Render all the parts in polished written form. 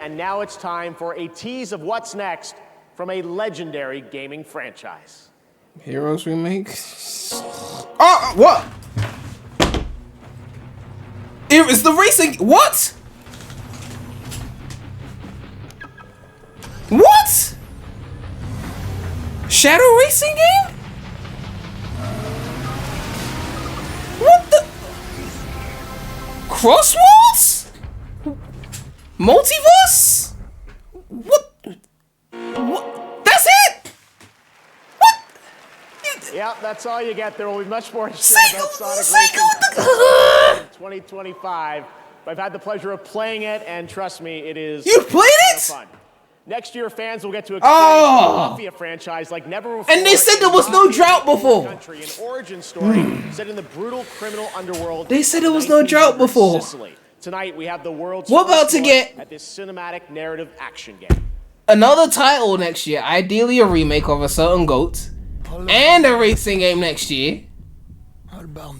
And now it's time for a tease of what's next from a legendary gaming franchise. Heroes remake? Oh, what? It's the racing. What? What? Shadow racing game? What the? CrossWorlds? MUTIVERSE? What? What? That's it? What? Yeah, that's all you get. There will be much more to share about Sonic Racing 2025. I've had the pleasure of playing it, and trust me, it is You played it? fun. Next year, fans will get to experience the Mafia franchise like never before. And they said there was no drought before. Country, an origin story set in the brutal criminal underworld. They said there was no drought before. Sicily. Tonight, we have the world's We're about first to look get at this cinematic narrative action game. another title next year, ideally a remake of a certain GOAT, and a racing game next year.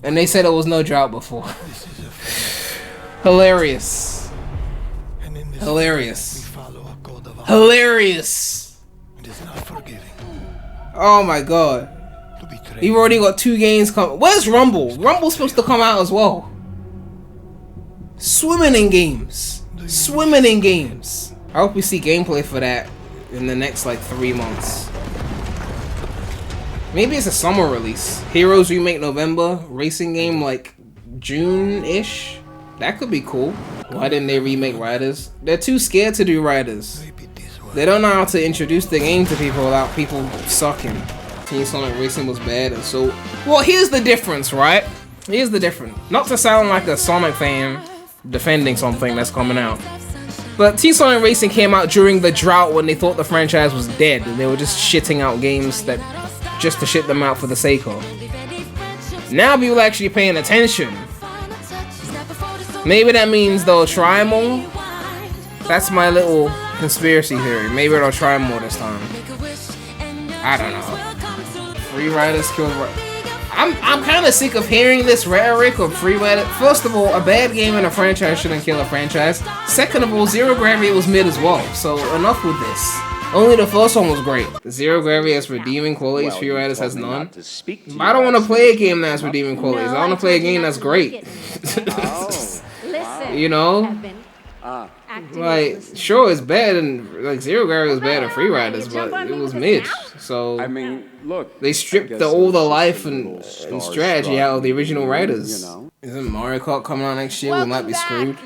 And they said there was no drought before. Hilarious. Hilarious. Hilarious. Oh my god. You've already got 2 games coming. Where's Rumble? Rumble's supposed to come out as well. Swimming in games. Swimming in games. I hope we see gameplay for that in the next like 3 months. Maybe it's a summer release. Heroes remake November. Racing game like June-ish. That could be cool. Why didn't they remake Riders? They're too scared to do Riders. They don't know how to introduce the game to people without people sucking. Team Sonic Racing was bad, and so... Well, here's the difference, right? Here's the difference. Not to sound like a Sonic fan defending something that's coming out, but Team Sonic Racing came out during the drought when they thought the franchise was dead, and they were just shitting out games that just to shit them out for the sake of. Now people are actually paying attention. Maybe that means they'll try more. That's my little conspiracy theory. Maybe they'll try more this time. I don't know. Free Riders killed. I'm kind of sick of hearing this rhetoric of Free Riders. First of all, a bad game in a franchise shouldn't kill a franchise. Second of all, Zero Gravity was mid as well. So enough with this. Only the first one was great. Zero Gravity has redeeming qualities. Free Riders has none. I don't want to play a game that has redeeming qualities. I want to play a game that's great. You know? Like, sure, it's bad, and like Zero Gravity was bad in Free Riders, but it was mid. So I mean, look, they stripped all the life and strategy out of the original Riders. Isn't Mario Kart coming out next year? We might be screwed.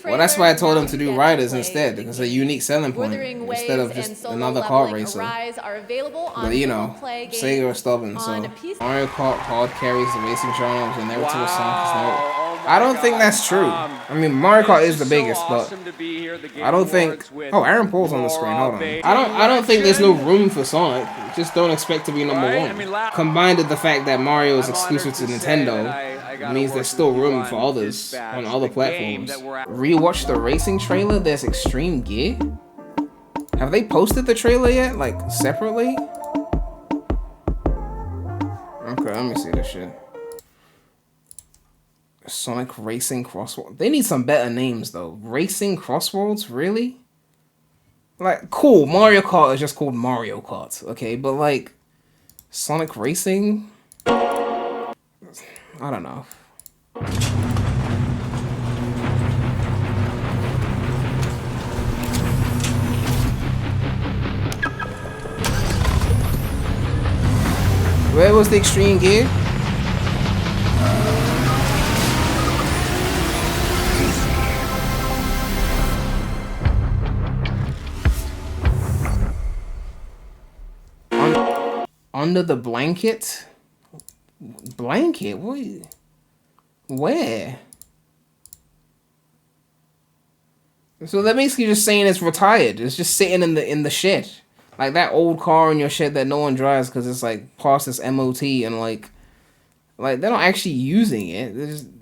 Well, that's why I told them to do Riders instead, because it's a unique selling point instead of just another kart racer. But you know, Sega are stubborn, so Mario Kart hard carries the racing genres, and Inevitable Sonic is never. I don't think that's true. I mean, Mario Kart is the biggest, but I don't think. Oh, Aaron Paul's on the screen. Hold on. I don't think there's no room for Sonic. Just don't expect to be number one. Combined with the fact that Mario is exclusive to Nintendo, means there's still room for others on other platforms. Rewatch the racing trailer. There's Extreme Gear. Have they posted the trailer yet? Like separately? Okay, let me see this shit. Sonic Racing CrossWorlds. They need some better names though. Racing CrossWorlds, really? Like, cool. Mario Kart is just called Mario Kart, okay? But like, Sonic Racing? I don't know. Where was the Extreme Gear? Under the blanket? Blanket? What? Where? So they're basically just saying it's retired. It's just sitting in the shed. Like that old car in your shed that no one drives because it's like past its MOT and like they're not actually using it.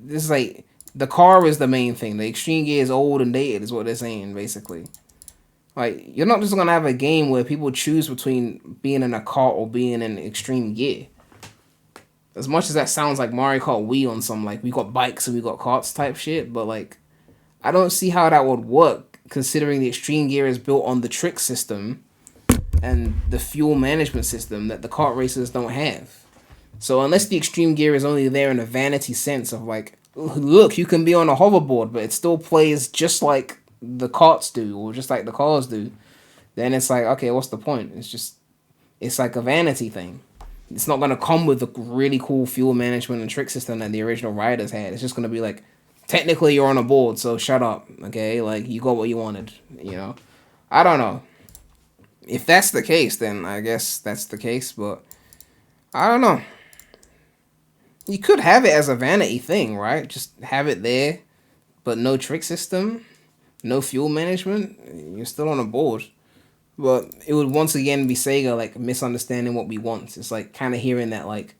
It's like the car is the main thing. The Extreme Gear is old and dated is what they're saying basically. Like, you're not just gonna have a game where people choose between being in a kart or being in Extreme Gear. As much as that sounds like Mario Kart Wii on some, like, we got bikes and we got karts type shit, but, like, I don't see how that would work considering the Extreme Gear is built on the trick system and the fuel management system that the kart racers don't have. So unless the Extreme Gear is only there in a vanity sense of like, look, you can be on a hoverboard, but it still plays just like the karts do, or just like the cars do, then it's like, okay, what's the point? It's like a vanity thing. It's not going to come with the really cool fuel management and trick system that the original Riders had. It's just going to be like, technically you're on a board, so shut up, okay? Like, you got what you wanted, you know? I don't know. If that's the case, then I guess that's the case, but I don't know. You could have it as a vanity thing, right? Just have it there, but no trick system, no fuel management. You're still on a board. But it would once again be Sega, like, misunderstanding what we want. It's like kind of hearing that, like,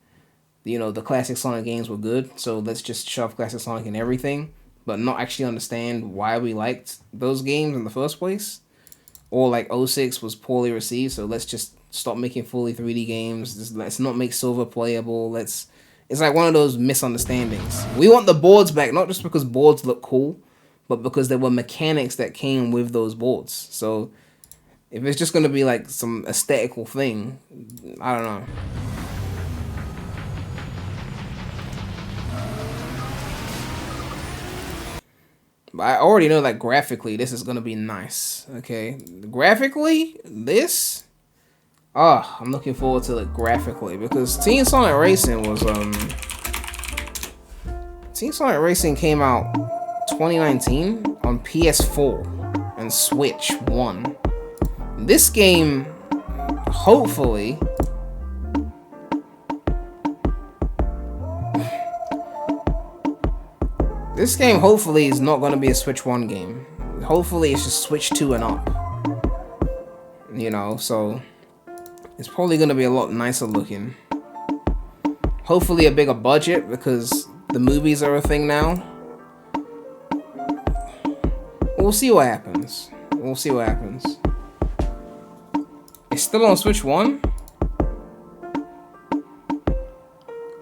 you know, the classic Sonic games were good, so let's just shove classic Sonic in everything, but not actually understand why we liked those games in the first place. Or like 06 was poorly received, so let's just stop making fully 3D games. Let's not make Silver playable. It's like one of those misunderstandings. We want the boards back, not just because boards look cool, but because there were mechanics that came with those boards. So if it's just going to be like some aesthetical thing, I don't know. But I already know that graphically this is going to be nice, okay? Graphically, this... Oh, I'm looking forward to it graphically, because Team Sonic Racing was, Team Sonic Racing came out 2019 on PS4 and Switch 1. This game, hopefully... This game, hopefully, is not going to be a Switch 1 game. Hopefully, it's just Switch 2 and up. You know, so... It's probably going to be a lot nicer looking. Hopefully a bigger budget, because the movies are a thing now. We'll see what happens. We'll see what happens. It's still on Switch 1?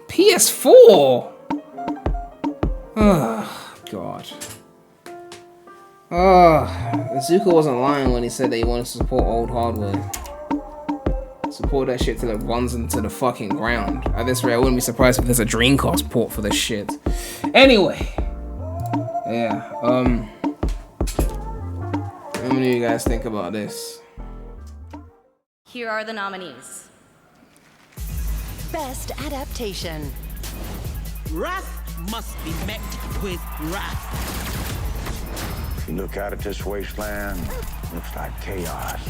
PS4! Oh, God. Izuka wasn't lying when he said that he wanted to support old hardware. Support that shit till it runs into the fucking ground. At this rate, I wouldn't be surprised if there's a Dreamcast port for this shit. Anyway. Yeah, What do you guys think about this? Here are the nominees. Best Adaptation. Wrath must be met with wrath. You look out at this wasteland, looks like chaos.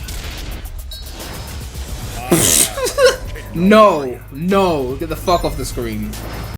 No, get the fuck off the screen.